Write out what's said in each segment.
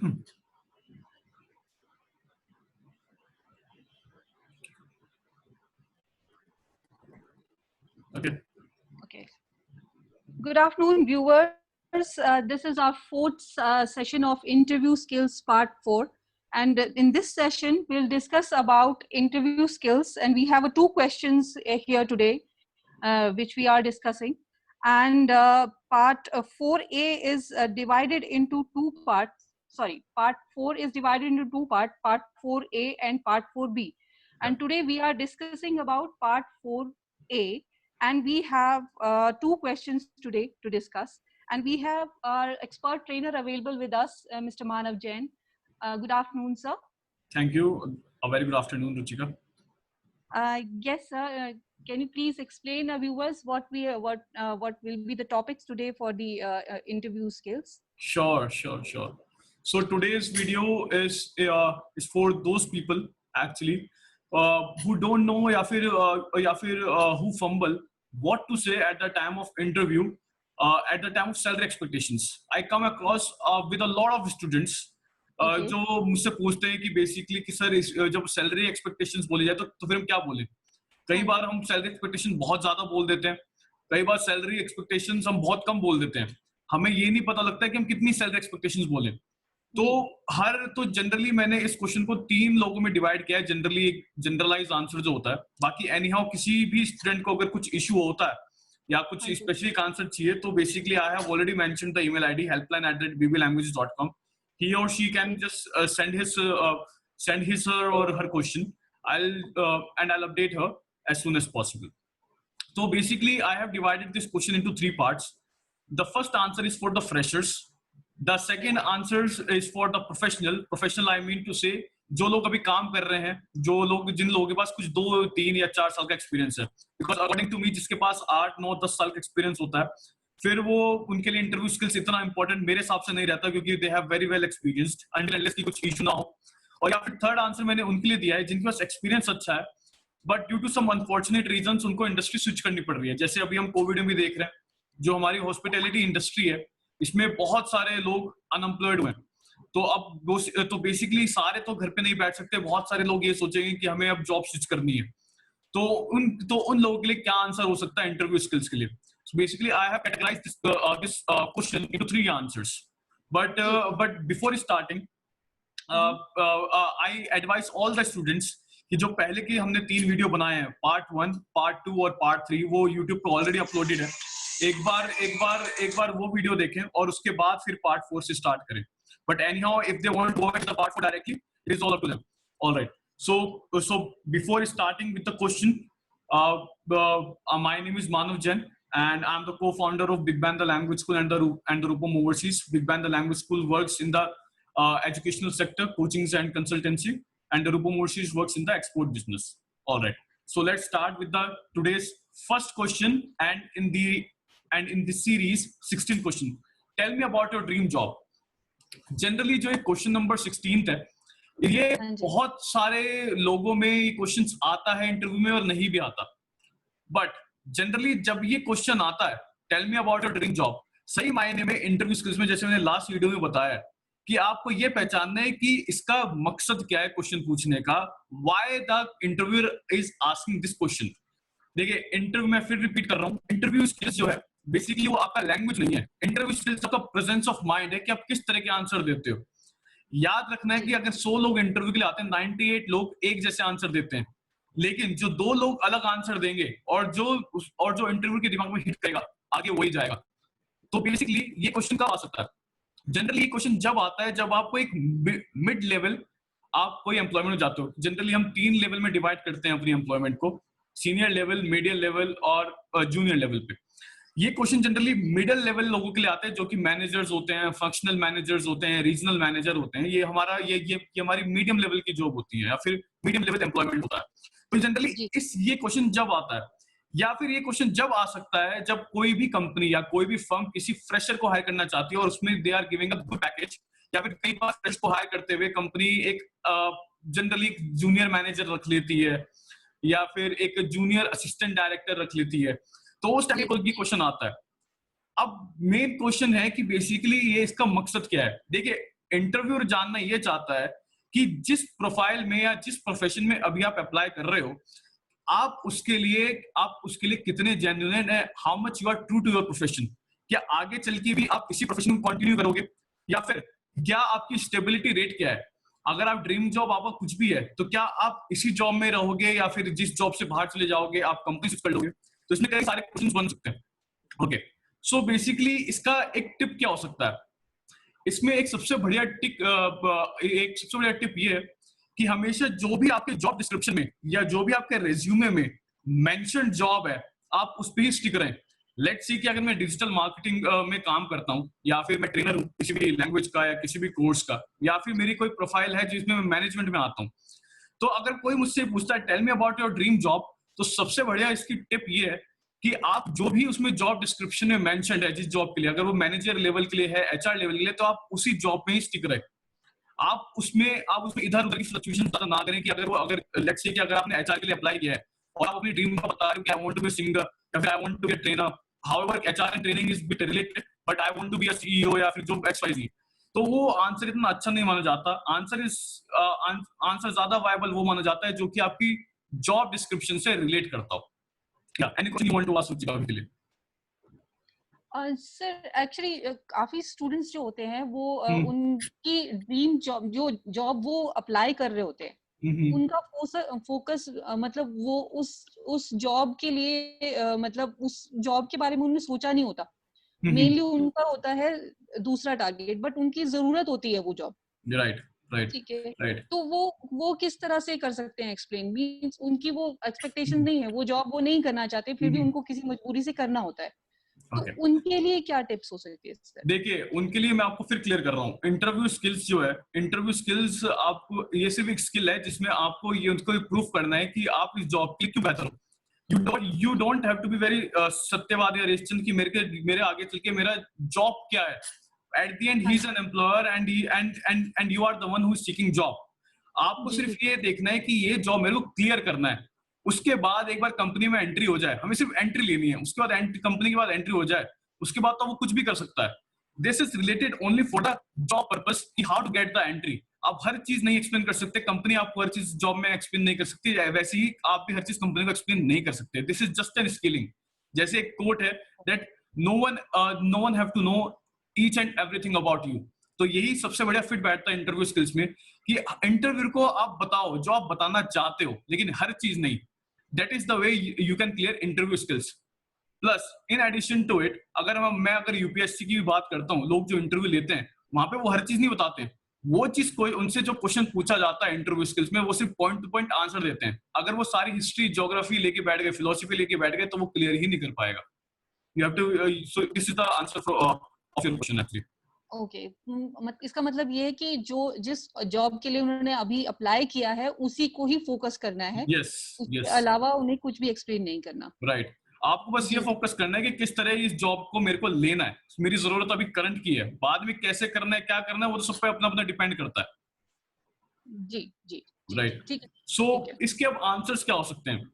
Okay. Okay. Good afternoon, viewers. This is our fourth session of Interview Skills Part 4. And in this session, we'll discuss about interview skills. And we have two questions here today, which we are discussing. And Part 4A is divided into two parts. Sorry, Part 4 is divided into two parts, Part 4A and Part 4B. And today we are discussing about Part 4A. And we have two questions today to discuss. And we have our expert trainer available with us, Mr. Manav Jain. Good afternoon, sir. Thank you. A very good afternoon, Ruchika. Yes, sir. Can you please explain our viewers what will be the topics today for the interview skills? Sure. So today's video is for those people actually who don't know या फिर who fumble what to say at the time of interview, at the time of salary expectations. I come across with a lot of students जो मुझसे पूछते हैं कि basically कि sir जब salary expectations बोली जाए तो फिर हम क्या बोले. कई बार हम सैलरी एक्सपेक्टेशन बहुत ज्यादा बोल देते हैं, कई बार सैलरी एक्सपेक्टेशंस हम बहुत कम बोल देते हैं. हमें ये नहीं पता लगता है कि हम कितनी सैलरी एक्सपेक्टेशंस बोले. तो जनरली मैंने इस क्वेश्चन को 3 लोगों में डिवाइड किया है. जनरली एक जनरलाइज आंसर जो होता है, बाकी एनी हाउ किसी भी स्टूडेंट को अगर कुछ इशू होता है या कुछ स्पेसिफिक आंसर चाहिए तो basically I have already mentioned the email ID helpline@bblanguages.com. he or she can just send his or her question. I'll update her as soon as possible. So basically I have divided this question into 3 parts. The first answer is for the freshers. The second answer is for the professional I mean to say जो लोग अभी काम कर रहे हैं, जिन लोगों के पास कुछ 2, 3 या 4 साल का एक्सपीरियंस है. बिकॉज अकॉर्डिंग टू मी जिसके पास 8, 9, 10 साल का एक्सपीरियंस होता है फिर वो उनके लिए इंटरव्यू स्किल्स इतना इंपॉर्टेंट मेरे हिसाब से नहीं रहता, क्योंकि they have very well experienced until unless की कुछ इशू ना हो. और या फिर थर्ड आंसर मैंने उनके लिए दिया है जिनके पास एक्सपीरियंस अच्छा है but due to some unfortunate reasons उनको इंडस्ट्री स्विच करनी पड़ रही है. जैसे अभी हम कोविड में भी देख रहे हैं, जो हमारी हॉस्पिटैलिटी इंडस्ट्री है इसमें बहुत सारे लोग अनएम्प्लॉयड हुए. तो बेसिकली सारे तो घर पे नहीं बैठ सकते, बहुत सारे लोग ये सोचेंगे कि हमें अब जॉब स्विच करनी है. तो उन लोगों के लिए क्या आंसर हो सकता है इंटरव्यू स्किल्स के लिए. So basically, I have categorized this question into 3 answers. But before starting, I advise all the students कि जो पहले के हमने 3 वीडियो बनाए हैं, Part 1, Part 2 और Part 3, वो YouTube पे ऑलरेडी अपलोडेड है. एक बार वो वीडियो देखें और उसके बाद फिर Part 4 से स्टार्ट करें. But anyhow, if they want to go into the Part 4 directly, it is all up to them. All right. So before starting with the question, my name is Manav Jain. And I'm the co-founder of Big Bang the Language School and the Rupam Overseas. Big Bang the Language School works in the educational sector, coachings and consultancy, and the Rupam Overseas works in the export business. All right. So let's start with today's first question, and in the series 16 question. Tell me about your dream job. Generally, जो question number 16 है, ये बहुत सारे लोगों में ये question आता है इंटरव्यू में और नहीं भी आता. बट जनरली जब ये क्वेश्चन आता है, tell me about your dream job, सही मायने में इंटरव्यू स्किल्स में जैसे मैंने लास्ट वीडियो में बताया कि आपको ये पहचानना है कि इसका मकसद क्या है क्वेश्चन पूछने का. Why the interviewer is asking this question. देखिए इंटरव्यू में फिर रिपीट कर रहा हूँ, इंटरव्यू स्किल्स जो है बेसिकली वो आपका लैंग्वेज नहीं है. इंटरव्यू स्किल्स आपका प्रेजेंस ऑफ माइंड है कि आप किस तरह के आंसर देते हो. याद रखना है कि अगर 100 लोग इंटरव्यू के लिए आते हैं, 98 लोग एक जैसे आंसर देते हैं, लेकिन जो 2 लोग अलग आंसर देंगे और जो इंटरव्यू के दिमाग में हिट करेगा आगे वही जाएगा. तो बेसिकली ये क्वेश्चन कब आ सकता है? जनरली ये क्वेश्चन जब आता है जब आपको एक मिड लेवल आप कोई एम्प्लॉयमेंट में जाते हो. जनरली हम 3 लेवल में डिवाइड करते हैं अपनी एम्प्लॉयमेंट को, सीनियर लेवल, मीडियम लेवल और जूनियर लेवल पे. ये क्वेश्चन जनरली मिडिल लेवल लोगों के लिए आते हैं जो कि मैनेजर्स होते हैं, फंक्शनल मैनेजर्स होते हैं, रीजनल मैनेजर होते हैं. ये हमारी मीडियम लेवल की जॉब होती है या फिर मीडियम लेवल एम्प्लॉयमेंट होता है. तो जनरली ये क्वेश्चन जब आता है या फिर ये क्वेश्चन जब आ सकता है जब कोई भी कंपनी या कोई भी फर्म किसी फ्रेशर को हायर करना चाहती है और उसमें they are giving a good package, या फिर कई बार फ्रेशर को हायर करते हुए कंपनी एक जनरली जूनियर मैनेजर रख लेती है या फिर एक जूनियर असिस्टेंट डायरेक्टर रख लेती है. तो उस टाइप का ये क्वेश्चन आता है. अब मेन क्वेश्चन है कि बेसिकली ये इसका मकसद क्या है. देखिए इंटरव्यूअर जानना ये चाहता है कि जिस प्रोफाइल में या जिस प्रोफेशन में अभी आप अप्लाई कर रहे हो, आप उसके लिए कितने जेन्युइन है, how much you are true to your profession. क्या आगे चल के भी आप इसी प्रोफेशन में कंटिन्यू करोगे, या फिर क्या आपकी स्टेबिलिटी रेट क्या है। अगर आप ड्रीम जॉब आपका कुछ भी है, तो क्या आप इसी जॉब में रहोगे या फिर जिस जॉब से बाहर चले जाओगे आप कंपनी स्विच कर लोगे। तो इसमें कई सारे क्वेश्चन बन सकते हैं। ओके, सो बेसिकली इसका एक टिप क्या हो सकता है, इसमें एक सबसे बढ़िया टिप ये है कि हमेशा जो भी आपके जॉब डिस्क्रिप्शन में या जो भी आपके रेज्यूमे में मेंशन जॉब है, आप उस पर ही स्टिक रहें। लेट्स सी कि अगर मैं डिजिटल मार्केटिंग में काम करता हूँ, या फिर मैं ट्रेनर हूँ किसी भी लैंग्वेज का या किसी भी कोर्स का, या फिर मेरी कोई प्रोफाइल है जिसमें मैं मैनेजमेंट में आता हूँ, तो अगर कोई मुझसे पूछता है tell me about your dream job, तो सबसे बढ़िया इसकी टिप ये है कि आप जो भी उसमें जॉब डिस्क्रिप्शन में मेंशन्ड है जिस जॉब के लिए, अगर वो मैनेजर लेवल के लिए है, एचआर लेवल के लिए, तो आप उसी जॉब में ही स्टिक रहे। आप उसमें इधर उधर की फ्लक्चुएशन ज्यादा ना करें कि अगर लेट्स से कि अगर आपने एचआर के लिए अप्लाई किया है और आप अपनी ड्रीम का बता रहे हो कि I want to be singer या फिर I want to be a trainer, however HR and training is bit related, but I want to be a CEO या फिर जो XYZ, तो वो आंसर इतना अच्छा नहीं माना जाता। आंसर ज्यादा वायबल वो माना जाता है जो कि आपकी जॉब डिस्क्रिप्शन से रिलेट करता हो। या any question you want to ask Ruchika के लिए? सर एक्चुअली काफी स्टूडेंट्स जो होते हैं वो हम्म उनकी ड्रीम जॉब जो जॉब वो अप्लाई कर रहे होते हैं, हम्म उनका फोकस मतलब वो उस जॉब के लिए मतलब उस जॉब के बारे में उन्होंने सोचा नहीं होता। हम्म मेनली उनका होता है दूसरा टारगेट, बट उनकी जरूरत होती है वो जॉब। राइट राइट ठीक है, राइट। तो वो किस तरह से कर सकते हैं एक्सप्लेन, मींस उनकी वो एक्सपेक्टेशन नहीं है, वो जॉब वो नहीं करना चाहते, फिर भी उनको किसी मजबूरी से करना होता है, तो ओके, उनके लिए क्या टिप्स हो सकती है सर? देखिए उनके लिए मैं आपको फिर क्लियर कर रहा हूँ। इंटरव्यू स्किल्स जो है, इंटरव्यू स्किल्स आपको ये सिर्फ एक स्किल है जिसमें आपको ये उनको प्रूफ करना है कि आप इस जॉब के लिए क्यों बेहतर हो। You don't have to be very सत्यवादी या रेस्टन कि मेरे आगे चल के मेरा जॉब क्या है। एट द एंड ही हाँ is an employer and you are the one who is seeking job. आपको जी सिर्फ जी ये देखना है कि ये जॉब मेरे को क्लियर करना है। उसके बाद एक बार कंपनी में एंट्री हो जाए, हमें सिर्फ एंट्री लेनी है, उसके बाद कंपनी के बाद एंट्री हो जाए, उसके बाद तो वो कुछ भी कर सकता है। This is related only for the job purpose कि how to get the entry. आप हर चीज नहीं एक्सप्लेन कर सकते, कंपनी आपको हर चीज जॉब में एक्सप्लेन नहीं कर सकती, वैसे ही आप भी हर चीज कंपनी को एक्सप्लेन नहीं कर सकते। This is just an skilling. जैसे एक कोट है that no one have to know each and everything about you. तो यही सबसे बढ़िया फिट बैठता है इंटरव्यू स्किल्स में कि इंटरव्यू को आप बताओ जो आप बताना चाहते हो, लेकिन हर चीज नहीं। That is the way you can clear interview skills. Plus in addition to it, अगर यूपीएससी की भी बात करता हूँ, लोग जो इंटरव्यू लेते हैं वहां पे वो हर चीज नहीं बताते। वो चीज कोई उनसे जो क्वेश्चन पूछा जाता है इंटरव्यू स्किल्स में, वो सिर्फ पॉइंट टू पॉइंट आंसर देते हैं। अगर वो सारी हिस्ट्री ज्योग्राफी लेके बैठ गए, फिलोसफी लेके बैठ गए, तो वो क्लियर ही नहीं कर पाएगा। You have to, so this is the answer of your question actually. Okay, इसका मतलब ये है कि जो जिस जॉब के लिए उन्होंने अभी अप्लाई किया है उसी को ही फोकस करना है, यस उसके यस अलावा उन्हें कुछ भी एक्सप्लेन नहीं करना। राइट। आपको बस ये जी फोकस करना है कि किस तरह इस जॉब को मेरे को लेना है, मेरी जरूरत अभी करंट की है, बाद में कैसे करना है क्या करना है वो तो सब पे अपना अपना डिपेंड करता है। जी जी जी राइट। ठीक है सो ठीक है। इसके अब आंसर्स क्या हो सकते हैं?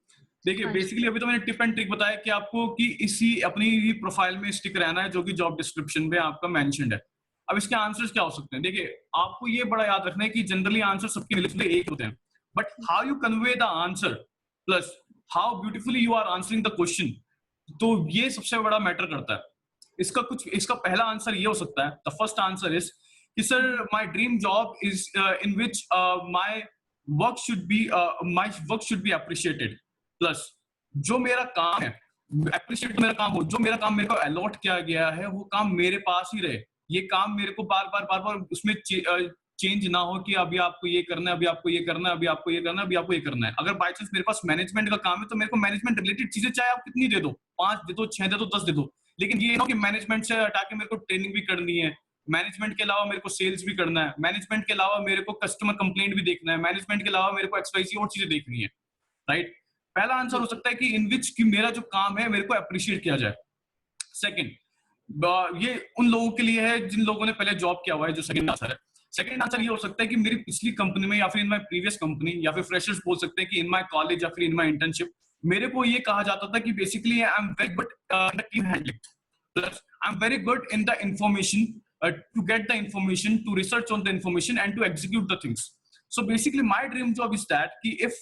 देखिए हाँ जी बेसिकली अभी तो मैंने टिप एंड ट्रिक बताया कि आपको कि इसी अपनी ही प्रोफाइल में स्टिक रहना है जो कि जॉब डिस्क्रिप्शन में आपका मेंशन्ड है। अब इसके आंसर्स क्या हो सकते हैं? देखिए आपको ये बड़ा याद रखना है कि जनरली आंसर सबके मिले जुले एक होते हैं, but how you convey the answer plus how beautifully you are answering the question, तो ये सबसे बड़ा मैटर करता है। इसका पहला आंसर ये हो सकता है, द फर्स्ट आंसर इज कि sir my dream job is in which my work should be appreciated. Plus जो मेरा काम है, अप्रिशिएट मेरा काम हो, जो मेरा काम मेरे को अलॉट किया गया है वो काम मेरे पास ही रहे। ये काम मेरे को बार बार उसमें चेंज ना हो कि अभी आपको ये करना है, अभी आपको ये करना है, अभी आपको ये करना है, अभी आपको ये करना है। अगर बाई चांस मेरे पास मैनेजमेंट का काम है तो मेरे को मैनेजमेंट रिलेटेड चीजें चाहे आप कितनी दे दो, 5 दे दो, 6 दे दो, 10 दे दो, लेकिन ये ना कि मैनेजमेंट से हटा के मेरे को ट्रेनिंग भी करनी है, मैनेजमेंट के अलावा मेरे को सेल्स भी करना है, मैनेजमेंट के अलावा मेरे को कस्टमर कंप्लेंट भी देखना है, मैनेजमेंट के अलावा मेरे को XYZ और चीजें देखनी है। राइट। पहला आंसर जी हो सकता है कि इन विच कि मेरा जो काम है मेरे को अप्रिशिएट किया जाए। सेकंड, ये उन लोगों के लिए है जिन लोगों ने पहले जॉब किया हुआ है, जो सेकंड आंसर है। सेकंड आंसर ये हो सकता है कि मेरी पिछली कंपनी में या फिर इन माय प्रीवियस कंपनी या फिर फ्रेशर्स बोल सकते हैं कि इन माय कॉलेज या फिर इन माय इंटर्नशिप मेरे को ये कहा जाता था कि basically I am very good in the team handling, plus I am very good in the information to get the information, to research on the information, and to execute the things. So basically, my dream job is that if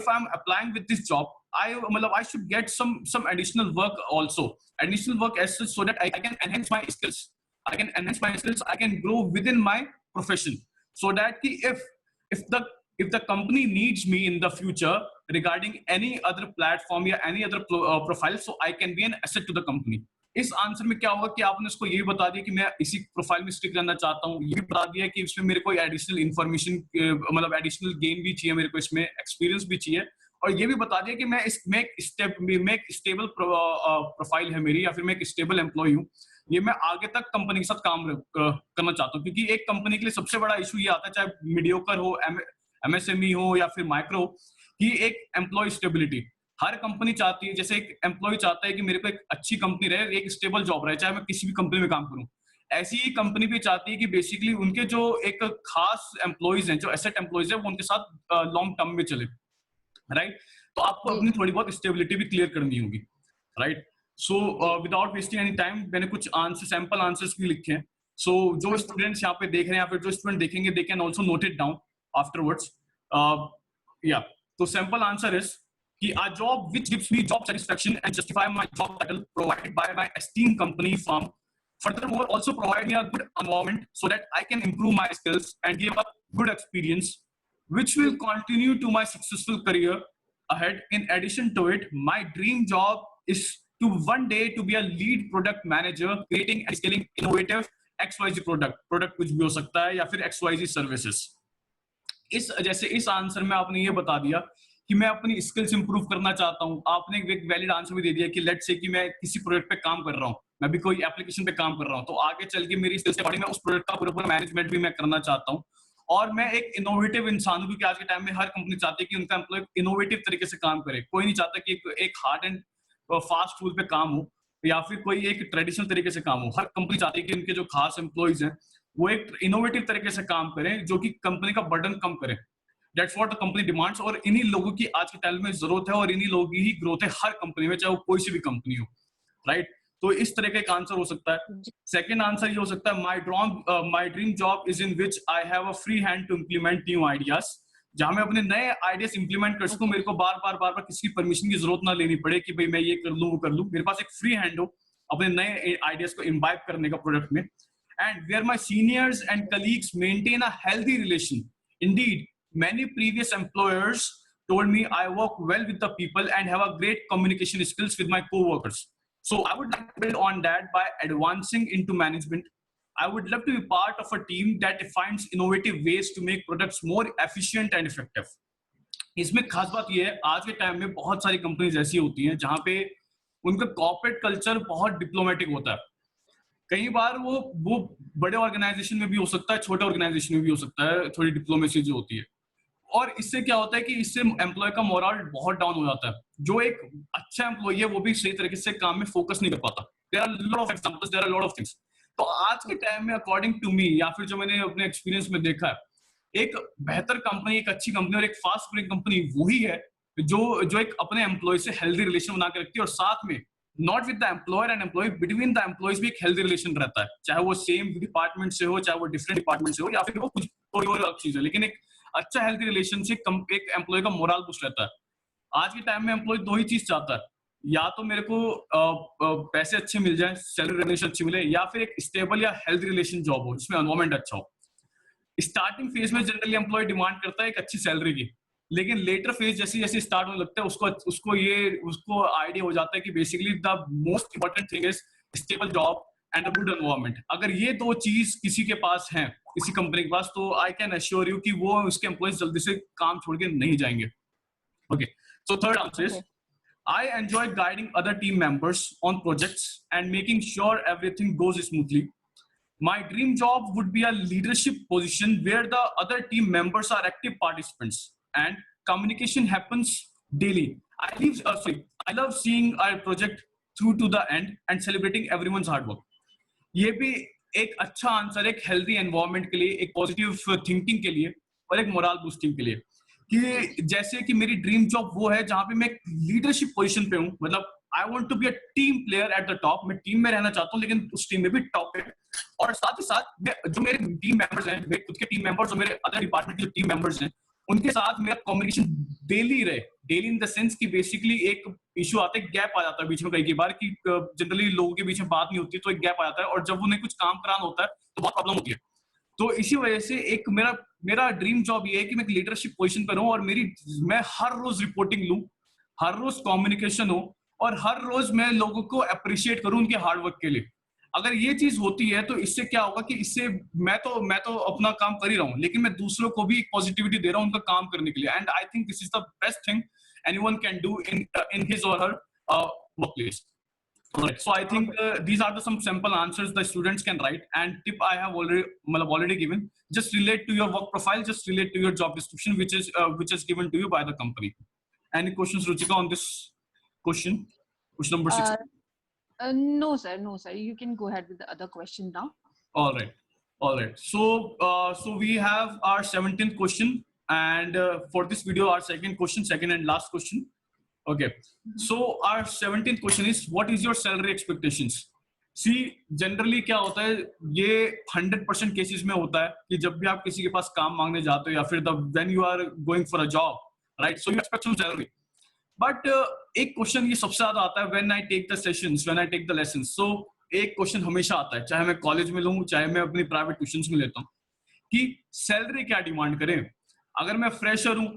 I'm applying with this job, I should get some additional work also, additional work as such, so that I can enhance my skills. I can grow within my profession, so that if the if the company needs me in the future regarding any other platform or any other profile, so I can be an asset to the company. इस answer में क्या होगा कि आपने उसको ये बता दिया कि मैं इसी प्रोफाइल में स्टिक रहना चाहता हूँ, ये भी बता दिया कि इसमें मेरे को एडिशनल इन्फॉर्मेशन, मतलब एडिशनल गेन भी चाहिए, मेरे को इसमें एक्सपीरियंस भी चाहिए, और ये भी बता दिया कि मैं एक स्टेबल प्रोफाइल है मेरी, या फिर मैं एक स्टेबल एम्प्लॉय हूँ, ये मैं आगे तक कंपनी के साथ काम करना चाहता हूँ। क्योंकि एक कंपनी के लिए सबसे बड़ा इशू ये आता है, चाहे मीडियोकर हो, एमएसएमई हो या फिर माइक्रो, कि एक एम्प्लॉय स्टेबिलिटी हर कंपनी चाहती है। जैसे एक एम्प्लॉय चाहता है कि मेरे को एक अच्छी कंपनी रहे, एक स्टेबल जॉब रहे, चाहे मैं किसी भी कंपनी में काम करूं, ऐसी ही कंपनी भी चाहती है कि बेसिकली उनके जो एक खास एम्प्लॉयज हैं, जो एसेट एम्प्लॉयज हैं, वो उनके साथ लॉन्ग टर्म में चले, राइट। तो आपको अपनी थोड़ी बहुत स्टेबिलिटी भी क्लियर करनी होगी, right. So without wasting any time, मैंने कुछ आंसर, सैंपल आंसर्स भी लिखे हैं। सो जो स्टूडेंट्स यहाँ पे देख रहे हैं, या फिर जो स्टूडेंट देखेंगे, they can also note it down afterwards. या तो sample answer is a job which gives me job satisfaction and justify my job title provided by my esteemed company firm. Furthermore, also provide me a good environment so that I can improve my skills and give a good experience, which will continue to my successful career ahead. In addition to it, my dream job is to one day to be a lead product manager, creating and scaling innovative XYZ product कुछ भी हो सकता है, या फिर XYZ services. इस answer में आपने ये बता दिया कि मैं अपनी स्किल्स इंप्रूव करना चाहता हूं। आपने एक वैलिड आंसर भी दे दिया कि लेट्स से कि मैं किसी प्रोजेक्ट पे काम कर रहा हूं, मैं भी कोई एप्लीकेशन पे काम कर रहा हूं, तो आगे चल के मेरी स्किल्स के बारे में उस प्रोजेक्ट का पूरा मैनेजमेंट भी मैं करना चाहता हूं। और मैं एक इनोवेटिव इंसान हूं, क्योंकि आज के टाइम में हर कंपनी चाहती है कि उनका एम्प्लॉय इनोवेटिव तरीके से काम करे। कोई नहीं चाहता कि एक हार्ड एंड फास्ट टूल पे काम हो, या फिर कोई एक ट्रेडिशनल तरीके से काम हो। हर कंपनी चाहती है कि उनके जो खास एम्प्लॉयज हैं वो एक इनोवेटिव तरीके से काम करें, जो कि कंपनी का बर्डन कम करे। That's what the company demands, और इन्हीं लोगों की आज के टाइम में जरूरत है, और इन्हीं लोगों की ही ग्रोथ है हर कंपनी में, चाहे वो कोई सी भी कंपनी हो, राइट। तो इस तरह का एक आंसर हो सकता है। सेकंड आंसर ये हो सकता है, my dream job is in which I have a free hand to implement new ideas, जहां मैं अपने नए आइडियाज इंप्लीमेंट कर सकूं, मेरे को बार बार किसी की परमिशन की जरूरत ना लेनी पड़े कि भाई मैं ये कर लूं वो कर लूं, मेरे पास एक फ्री हैंड हो अपने नए आइडियाज को इम्बाइब करने का प्रोडक्ट में। And where my seniors and colleagues maintain a healthy relation. Indeed many previous employers told me I work well with the people and have a great communication skills with my co-workers. So I would like to build on that by advancing into management. I would love to be part of a team that finds innovative ways to make products more efficient and effective. इसमें खास बात यह है, आज के time में बहुत सारी कंपनीज ऐसी होती हैं जहां पे उनका कॉर्पोरेट कल्चर बहुत डिप्लोमेटिक होता है। कई बार वो बड़े ऑर्गेनाइजेशन में भी हो सकता है, छोटे ऑर्गेनाइजेशन में भी हो सकता है, थोड़ी डिप्लोमेसी जो होती है। और इससे क्या होता है कि इससे एम्प्लॉय का मोरल बहुत डाउन हो जाता है। जो एक अच्छा एम्प्लॉय है वो भी सही तरीके से काम में फोकस नहीं कर पाता। There are lot of examples, there are lot of things. तो आज के टाइम में अकॉर्डिंग टू मी, या फिर जो मैंने अपने एक्सपीरियंस में देखा है, एक बेहतर कंपनी, एक अच्छी कंपनी और एक फास्ट ग्रोइंग कंपनी वही है जो एक अपने एम्प्लॉय से हेल्दी रिलेशन बना के रखती है, और साथ में not with the employer and employee, between the employees भी एक हेल्दी रिलेशन रहता है, चाहे वो सेम डिपार्टमेंट से हो, चाहे वो डिफरेंट डिपार्टमेंट से हो, या फिर वो कुछ कोई और चीज है, लेकिन एक अच्छा हेल्थी रिलेशन से एक एम्प्लॉय का मोरल बूस्ट रहता है। आज के टाइम में एम्प्लॉय दो ही चीज चाहता है, या तो मेरे को पैसे अच्छे मिल जाए, सैलरी रेमुनेशन अच्छी मिले, या फिर एक स्टेबल या हेल्थी रिलेशन जॉब हो जिसमें एनवायरमेंट अच्छा हो। स्टार्टिंग फेज में जनरली एम्प्लॉय डिमांड करता है एक अच्छी सैलरी की, लेकिन लेटर फेज जैसे जैसे स्टार्ट होने लगता है उसको आइडिया हो जाता है कि basically the most important thing is stable job and a good environment. अगर ये दो चीज किसी के पास है, किसी कंपनी के पास, तो आई कैन अश्योर यू कि वो उसके एम्प्लॉयज जल्दी से काम छोड़ के नहीं जाएंगे। Okay, so third answer is I enjoy guiding other team members on projects and making sure everything goes smoothly. My dream job would be a leadership position where the other team members are active participants and communication happens daily. I love seeing our project through to the end and celebrating everyone's hard work. ये भी एक अच्छा answer, एक healthy environment के लिए, एक positive thinking के लिए, और एक मोरल बूस्टिंग के लिए, कि जैसे कि मेरी ड्रीम जॉब वो है जहां पे मैं लीडरशिप पोजीशन पे हूं, मतलब I want to be a team player at the top, मैं टीम में रहना चाहता हूँ लेकिन उस टीम में भी टॉप पे। और साथ ही साथ जो मेरे टीम मेंबर्स हैं, मेरे खुद के टीम मेंबर्स और मेरे अदर डिपार्टमेंट के जो टीम मेंबर्स हैं, उनके साथ मेरा कम्युनिकेशन डेली रहे। डेली इन द सेंस कि बेसिकली एक इशू आता है, गैप आ जाता है बीच में कई बार कि जनरली लोगों के बीच में बात नहीं होती, तो एक गैप आ जाता है, और जब उन्हें कुछ काम कराना होता है तो बहुत प्रॉब्लम होती है। तो इसी वजह से एक मेरा ड्रीम जॉब ये है कि मैं एक लीडरशिप पोजीशन पर हूं, और मैं हर रोज रिपोर्टिंग लूं, हर रोज कम्युनिकेशन हो, और हर रोज मैं लोगों को अप्रिशिएट करूं उनके हार्डवर्क के लिए। अगर ये चीज होती है तो इससे क्या होगा कि इससे मैं तो अपना काम कर ही रहा हूं, लेकिन मैं दूसरों को भी पॉजिटिविटी दे रहा हूं उनका काम करने के लिए। And I think this is the best thing anyone can do in his और हर workplace. Alright, so I think these are some simple answers the students can write, and tip I have already given. Just relate to your work profile, just relate to your job description, which is given to you by the company. Any questions, Ruchika, on this question? Question number 6. No, sir. No, sir. You can go ahead with the other question now. All right, all right. So we have our 17th question, and for this video, our second and last question. Okay, so our 17th question is, what is your salary expectations? See, generally क्या होता है, ये 100% cases में होता है कि जब भी आप किसी के पास काम मांगने जाते हो, या फिर when you are going for a job, right? So you expect some salary. But एक क्वेश्चन ये सबसे ज्यादा आता है when I take the sessions, when I take the lessons. So एक क्वेश्चन हमेशा आता है, चाहे मैं कॉलेज में लूँ, चाहे मैं अपनी प्राइवेट ट्यूशंस में लेता हूँ, कि सैलरी क्या डिमांड करें। अगर मैं फ्रेशर हूँ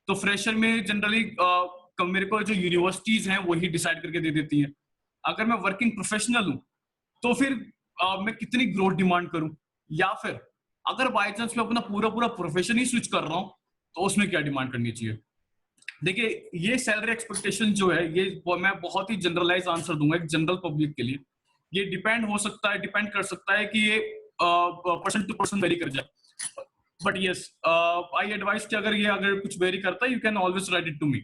तो फ्रेशर में जनरली मेरे को जो यूनिवर्सिटीज हैं वही डिसाइड करके दे देती हैं। अगर मैं वर्किंग प्रोफेशनल हूं तो फिर मैं कितनी ग्रोथ डिमांड करूं, या फिर अगर बाय चांस मैं अपना पूरा प्रोफेशन ही स्विच कर रहा हूं तो उसमें क्या डिमांड करनी चाहिए। देखिए, ये सैलरी एक्सपेक्टेशन जो है, ये मैं बहुत ही जनरलाइज आंसर दूंगा एक जनरल पब्लिक के लिए। ये डिपेंड कर सकता है कि ये पर्सन टू पर्सन वेरी कर जाए, बट यस, आई एडवाइस कि अगर कुछ वेरी करता है, you can always write it to me.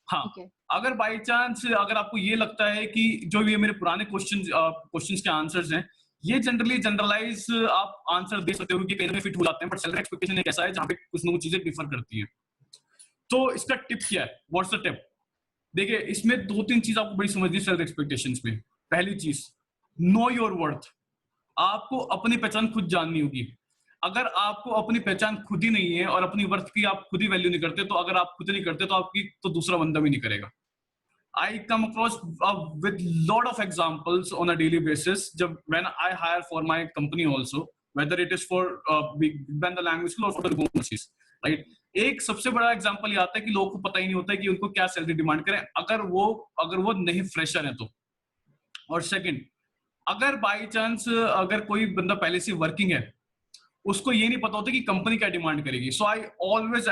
हाँ, Okay. अगर बाई चांस अगर आपको ये लगता है कि जो ये मेरे पुराने क्वेश्चंस के आंसर्स हैं, ये जनरलाइज आप आंसर दे सकते हो कि कहीं ना फिट हो जाते हैं, बट सैलरी एक्सपेक्टेशन एक ऐसा है जहाँ पे कुछ ना कुछ चीजें डिफर करती हैं। तो इसका टिप क्या है, व्हाट्स द टिप? देखिए, इसमें 2-3 चीज आपको बड़ी समझनी है सैलरी एक्सपेक्टेशंस में। पहली चीज, नो योर वर्थ। आपको अपनी पहचान खुद जाननी होगी। अगर आपको अपनी पहचान खुद ही नहीं है और अपनी वर्थ की आप खुद ही वैल्यू नहीं करते, तो अगर आप खुद नहीं करते तो आपकी तो दूसरा बंदा भी नहीं करेगा। I come across with lot of examples on a daily basis. When I hire for my company also, whether it is for when the language school or for the overseas, right? एक सबसे बड़ा example ये आता है कि लोगों को पता ही नहीं होता है कि उनको क्या सैलरी डिमांड करें अगर वो नहीं फ्रेशर है तो। और सेकंड, अगर बाई चांस अगर कोई बंदा पहले से वर्किंग है, उसको ये नहीं पता होता कि कंपनी क्या डिमांड करेगी। So I always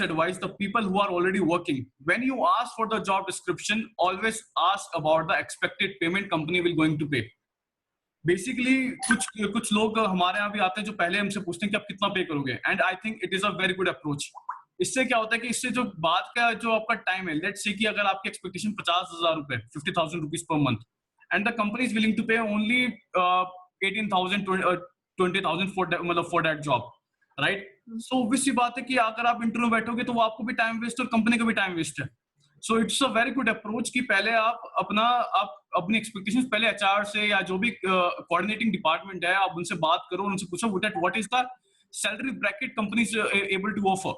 advise the people who are already working, when you ask for the job description, always ask about the expected payment company will going to pay. Basically कुछ लोग हमारे यहाँ भी आते हैं जो पहले हमसे पूछते हैं कि आप कितना पे करोगे, and I think it is a very good approach. इससे क्या होता है कि इससे जो बात का जो आपका टाइम है, लेट्स से कि अगर आपकी एक्सपेक्टेशन 50,000 रुपए, 50,000 रुपीज पर month, and the company is willing to pay only 18,000 20,000 for that job, right? So obviously बात है कि अगर आप इंटरव्यू बैठोगे तो वो आपको भी टाइम वेस्ट और कंपनी का भी टाइम वेस्ट है। So it's a very good approach कि पहले आप अपनी एक्सपेक्टेशंस पहले एचआर से या जो भी कोऑर्डिनेटिंग डिपार्टमेंट है, आप उनसे बात करो, उनसे पूछो what is the salary bracket company is able to offer.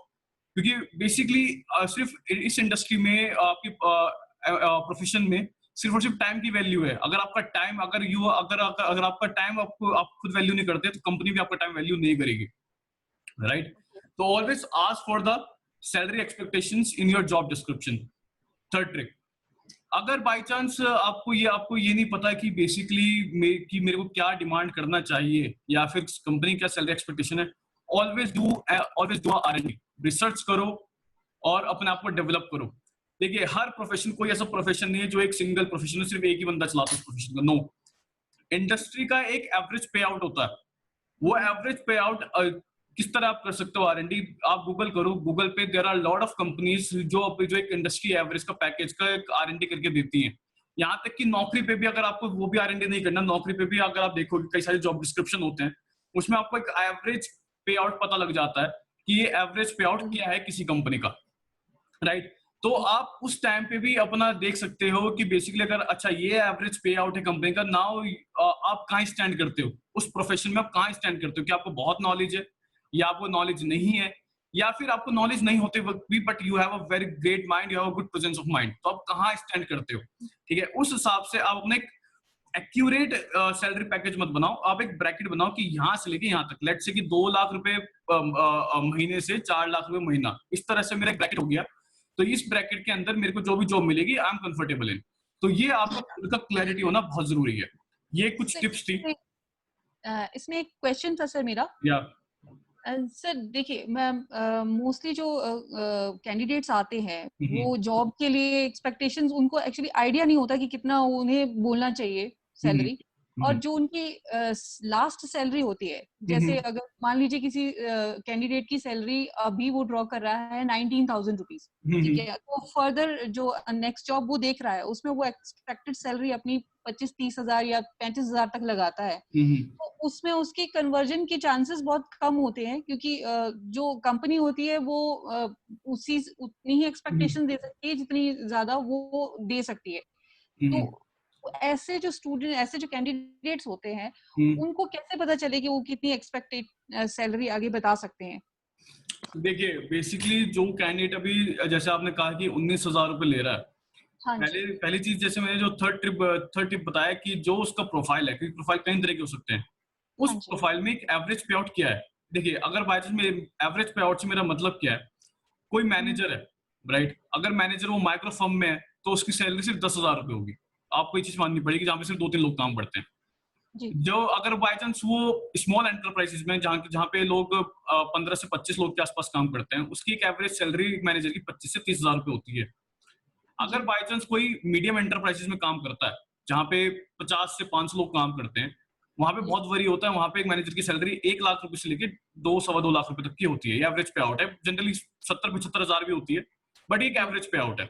क्योंकि बेसिकली सिर्फ इस इंडस्ट्री में आपकी प्रोफेशन में सिर्फ और सिर्फ टाइम की वैल्यू है। अगर आपका टाइम अगर आपका टाइम आप खुद वैल्यू नहीं करते तो कंपनी भी आपका टाइम वैल्यू नहीं करेगी, राइट? तो always ask for the salary expectations in your job description. Third trick, अगर बाय चांस आपको ये नहीं पता कि बेसिकली मेरे को क्या डिमांड करना चाहिए या फिर कंपनी क्या सैलरी एक्सपेक्टेशन है, ऑलवेज डू R&D, रिसर्च करो और अपने आप को डेवलप करो। देखिए, हर प्रोफेशन कोई ऐसा प्रोफेशन नहीं है जो एक सिंगल प्रोफेशन है, सिर्फ एक ही बंदा चलाता है प्रोफेशन का। नो, इंडस्ट्री का एक एवरेज पे आउट होता है। वो एवरेज पे आउट किस तरह आप कर सकते हो R&D? आप गूगल करो, गूगल पे there are lot of companies जो एक इंडस्ट्री एवरेज का पैकेज का एक R&D करके देती हैं। यहाँ तक कि नौकरी पे भी अगर आपको वो भी R&D नहीं करना, नौकरी पे भी अगर आप देखोगे कई सारे जॉब डिस्क्रिप्शन होते हैं, उसमें आपको एक एवरेज पे आउट पता लग जाता है कि ये एवरेज पे आउट क्या है किसी कंपनी का, राइट? तो आप उस टाइम पे भी अपना देख सकते हो कि बेसिकली अगर अच्छा ये एवरेज पे आउट है कंपनी का, नाउ आप कहाँ स्टैंड करते हो उस प्रोफेशन में, आप कहाँ स्टैंड करते हो, कि आपको बहुत नॉलेज है या आपको नॉलेज नहीं है, या फिर आपको नॉलेज नहीं होते वक्त भी but you have a very great mind, you have a good presence of mind, तो आप कहाँ स्टैंड करते हो। ठीक है, उस हिसाब से आप अपने एक्यूरेट सैलरी पैकेज मत बनाओ, आप एक ब्रैकेट बनाओ कि यहाँ से लेके यहाँ तक, लेट से कि 2 लाख रुपए महीने से 4 लाख रुपए महीना, इस तरह से मेरा एक ब्रैकेट हो गया। तो इस ब्रैकेट के अंदर मेरे को जो भी जॉब मिलेगी आई एम कंफर्टेबल इन। तो ये आपका खुद का क्लैरिटी होना बहुत जरूरी है। ये कुछ टिप्स थी। इसमें एक क्वेश्चन था सर मेरा। या सर देखिए, मैं मोस्टली जो कैंडिडेट्स आते हैं हम्म वो जॉब के लिए एक्सपेक्टेशंस, उनको एक्चुअली आइडिया नहीं होता कि कितना उन्हें बोलना चाहिए हम्म सैलरी, और जो उनकी लास्ट सैलरी होती है, जैसे अगर मान लीजिए किसी कैंडिडेट की सैलरी अभी वो ड्रॉ कर रहा है 19,000 रुपीज, ठीक है, तो फर्दर जो नेक्स्ट जॉब वो देख रहा है उसमें वो एक्सपेक्टेड सैलरी अपनी 25-30 हजार या 35 हजार तक लगाता है, तो उसमें उसकी कन्वर्जन के चांसेस बहुत कम होते हैं, क्योंकि जो कंपनी होती है वो उसी उतनी ही एक्सपेक्टेशन दे सकती है जितनी ज्यादा वो दे सकती है। तो ऐसे जो स्टूडेंट, ऐसे जो कैंडिडेट्स होते हैं, उनको कैसे पता चले कि वो कितनी एक्सपेक्टेड सैलरी आगे बता सकते हैं? देखिए बेसिकली जो कैंडिडेट अभी जैसे आपने कहा कि 19,000 रुपए ले रहा है, हाँ जी। पहली चीज जैसे मैंने जो थर्ड टिप बताया कि जो उसका प्रोफाइल है, क्योंकि प्रोफाइल कई तरह के हो सकते हैं, उस हाँ जी। प्रोफाइल में एक एवरेज पे आउट क्या है। देखिए अगर बाय चांस में एवरेज पे आउट से मेरा मतलब क्या है, कोई मैनेजर है, राइट, अगर मैनेजर वो माइक्रो फर्म में है तो उसकी सैलरी सिर्फ 10,000 रुपए होगी। आपको ये चीज माननी पड़ेगी, जहां पे सिर्फ 2-3 लोग काम करते हैं। जी। जो अगर बाय चांस वो स्मॉल एंटरप्राइजेस में जहां जहां पे लोग 15 से 25 लोग के आसपास काम करते हैं, उसकी एक एवरेज सैलरी मैनेजर की 25 से 30 हजार रुपए होती है। अगर जी। बाय चांस कोई मीडियम एंटरप्राइजेस में काम करता है, जहां पे 50 से 500 लोग काम करते हैं, वहां पे जी। बहुत वरी होता है, वहां पे एक मैनेजर की सैलरी 1 लाख रुपए से लेके 2-2.25 लाख रुपए तक की होती है। ये एवरेज पे आउट है, जनरली 70-75 हजार भी होती है, बट एक जी। एवरेज पे आउट है।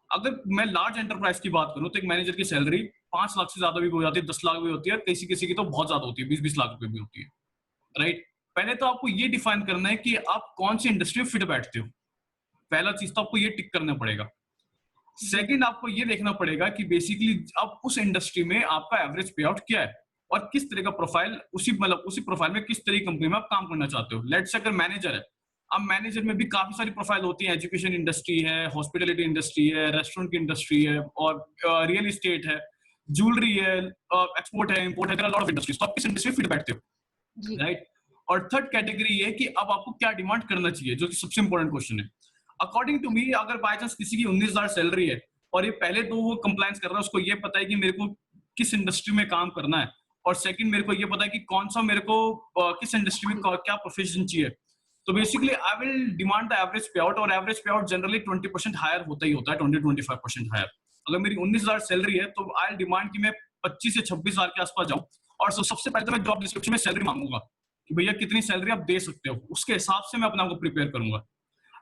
अगर मैं लार्ज एंटरप्राइज की बात करूं तो एक मैनेजर की सैलरी 5 लाख से ज्यादा भी हो जाती है, 10 लाख भी होती है, किसी किसी की तो बहुत ज्यादा होती है, 20-20 लाख रुपए भी होती है, राइट। पहले तो आपको ये डिफाइन करना है कि आप कौन सी इंडस्ट्री में फिट बैठते हो। पहला चीज तो आपको ये टिक करना पड़ेगा। जी। सेकंड, आपको ये देखना पड़ेगा कि बेसिकली अब उस इंडस्ट्री में आपका एवरेज पे आउट क्या है, और किस तरह का प्रोफाइल, उसी प्रोफाइल में किस तरह की कंपनी में आप काम करना चाहते हो। लेट्स से अगर मैनेजर है, अब मैनेजर में भी काफी सारी प्रोफाइल होती है, एजुकेशन इंडस्ट्री है, हॉस्पिटैलिटी इंडस्ट्री है, रेस्टोरेंट की इंडस्ट्री है, और रियल एस्टेट है, ज्वेलरी है, एक्सपोर्ट है, इंपोर्ट है, लॉट ऑफ इंडस्ट्रीज। तो आप किस इंडस्ट्री में फिट बैठते हो, जी। राइट। और थर्ड कैटेगरी ये कि अब आपको क्या डिमांड करना चाहिए, जो कि सबसे इंपॉर्टेंट क्वेश्चन है। अकॉर्डिंग टू मी, अगर बाय चांस किसी की 19,000 सैलरी है और ये पहले तो वो कंप्लायंस कर रहा है, उसको ये पता है कि मेरे को किस इंडस्ट्री में काम करना है, और सेकंड मेरे को ये पता है कि कौन सा मेरे को किस इंडस्ट्री में क्या प्रोफेशन चाहिए, तो basically I will demand the average पे आउट। और एवरेज पे आउट जनरली 20% हायर होता ही होता है, 20-25% हायर। अगर मेरी 19,000 सैलरी है तो आई डिमांड कि मैं 25 से 26 हजार के आसपास जाऊं, और सबसे पहले तो मैं जॉब डिस्क्रिप्शन में सैलरी मांगूंगा कि भैया कितनी सैलरी आप दे सकते हो, उसके हिसाब से मैं अपने आप को प्रिपेयर करूंगा।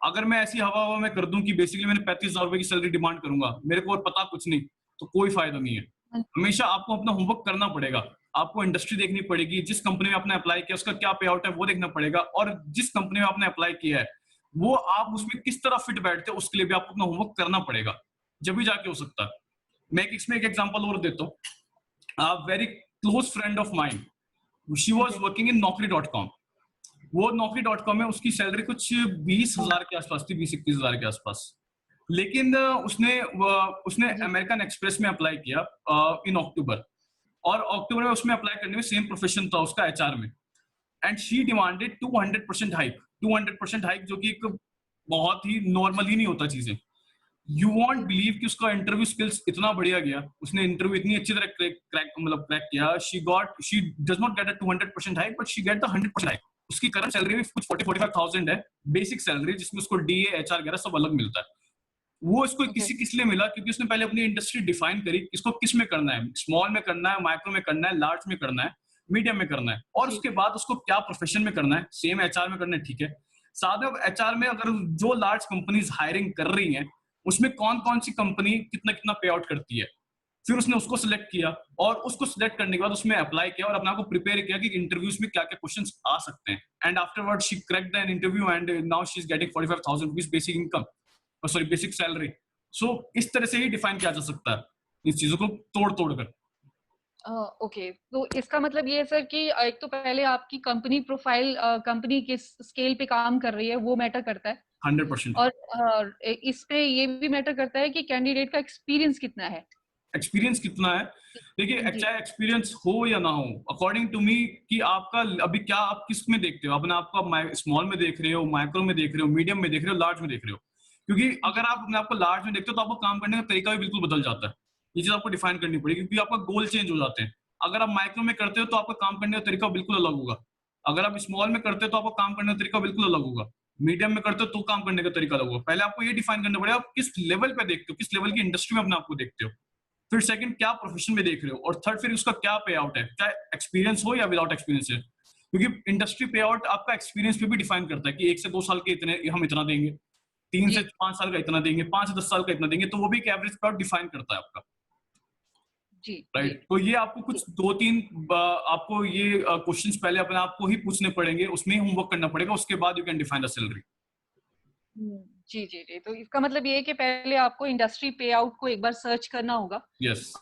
अगर मैं ऐसी हवा हवा में कर दूं कि बेसिकली मैंने 35,000 रुपए की सैलरी डिमांड करूंगा, मेरे को और पता कुछ नहीं, तो कोई फायदा नहीं है। हाँ हमेशा आपको अपना होमवर्क करना पड़ेगा, आपको इंडस्ट्री देखनी पड़ेगी, जिस कंपनी में आपने अप्लाई किया उसका क्या पे आउट है वो देखना पड़ेगा, और जिस कंपनी में आपने अप्लाई किया है वो आप उसमें किस तरह फिट बैठते हो उसके लिए भी आपको अपना होमवर्क करना पड़ेगा, जब भी जाके हो सकता है। मैं इसमें एक एग्जांपल और देता हूँ। Very close friend of mind, she was जी। वर्किंग इन नौकरी.com। वो नौकरी.com में उसकी सैलरी कुछ 20,000 के आसपास थी, 20-21 हजार के आसपास। लेकिन उसने जी। अमेरिकन एक्सप्रेस में अप्लाई किया इन अक्टूबर, और अक्टूबर में उसमें अप्लाई करने में सेम प्रोफेशन था उसका, एचआर में, and she demanded 200% hike. 200% hike जो कि एक बहुत ही नॉर्मल ही नहीं होता चीजें। यू वॉन्ट बिलीव कि उसका इंटरव्यू स्किल्स इतना बढ़िया गया, उसने इंटरव्यू इतनी अच्छी तरह क्रैक किया। She does not get a 200% hike, but she get the 100% hike. उसकी करंट सैलरी भी कुछ 40-45,000 है, बेसिक सैलरी, जिसमें उसको डीए एचआर वगैरह सब अलग मिलता है। वो इसको ओके। किस लिए मिला, क्योंकि उसने पहले अपनी इंडस्ट्री डिफाइन करी, इसको किस में करना है, स्मॉल में करना है, माइक्रो में करना है, लार्ज में करना है, मीडियम में करना है, और जी। उसके बाद उसको क्या प्रोफेशन में करना है, सेम एचआर में करना है, ठीक है। साथ में एचआर में अगर जो लार्ज कंपनीज हायरिंग कर रही हैं उसमें कौन कौन सी कंपनी कितना कितना पे आउट करती है, फिर उसने उसको सिलेक्ट किया, और उसको सिलेक्ट करने के बाद उसमें अप्लाई किया और अपने आप को प्रिपेयर किया कि इंटरव्यूज में क्या क्या क्वेश्चंस आ सकते हैं, and afterward she cracked the interview and now she is getting 45,000 rupees basic income. Sorry basic salary. So इस तरह से ही डिफाइन किया जा सकता है इस चीजों को तोड़ तोड़ कर। ओके, तो इसका मतलब ये है सर कि एक तो पहले आपकी कंपनी प्रोफाइल कंपनी किस स्केल पे काम कर रही है वो मैटर करता है, 100%। और इस पे ये भी मैटर करता है कि कैंडिडेट का एक्सपीरियंस कितना है। एक्सपीरियंस कितना है, देखिए जी चाहे एक्सपीरियंस हो या ना हो, अकॉर्डिंग टू मी कि आपका अभी क्या आप किस में देखते हो, अपने आपको स्मॉल में देख रहे हो, माइक्रो में देख रहे हो, मीडियम में देख रहे हो, लार्ज में देख रहे हो। क्योंकि जी अगर आप अपने आपको लार्ज में देखते हो तो आपको काम करने का तरीका भी बिल्कुल बदल जाता है। ये चीज आपको डिफाइन करनी पड़ेगी क्योंकि आपका गोल चेंज हो जाते हैं। अगर आप माइक्रो में करते हो तो आपका काम करने का तरीका बिल्कुल अलग होगा। अगर आप स्मॉल में करते हो तो आपका काम करने का तरीका बिल्कुल अलग होगा। मीडियम में करते हो तो काम करने का तरीका अलग होगा। पहले आपको ये डिफाइन करना पड़ेगा आप किस लेवल पे देखते हो, किस लेवल की इंडस्ट्री में अपने आपको देखते हो। फिर सेकंड क्या प्रोफेशन में देख रहे हो, और थर्ड फिर उसका क्या पे आउट है, चाहे एक्सपीरियंस हो या विदाउट एक्सपीरियंस है। क्योंकि इंडस्ट्री पे आउट आपका एक्सपीरियंस पे भी डिफाइन करता है कि 1 से 2 साल के इतने हम इतना देंगे, 3 से 5 साल का इतना देंगे, 5 से 10 साल का इतना देंगे, तो वो भी एक एवरेज पे आउट डिफाइन करता है आपका। जी जी राइट, तो ये आपको जी कुछ 2-3 आपको ये क्वेश्चंस पहले अपने आप को ही पूछने पड़ेंगे, उसमें ही होमवर्क करना पड़ेगा, उसके बाद you can define the salary. जी जी जी, तो इसका मतलब ये है कि पहले आपको इंडस्ट्री पे आउट को एक बार सर्च करना होगा। यस,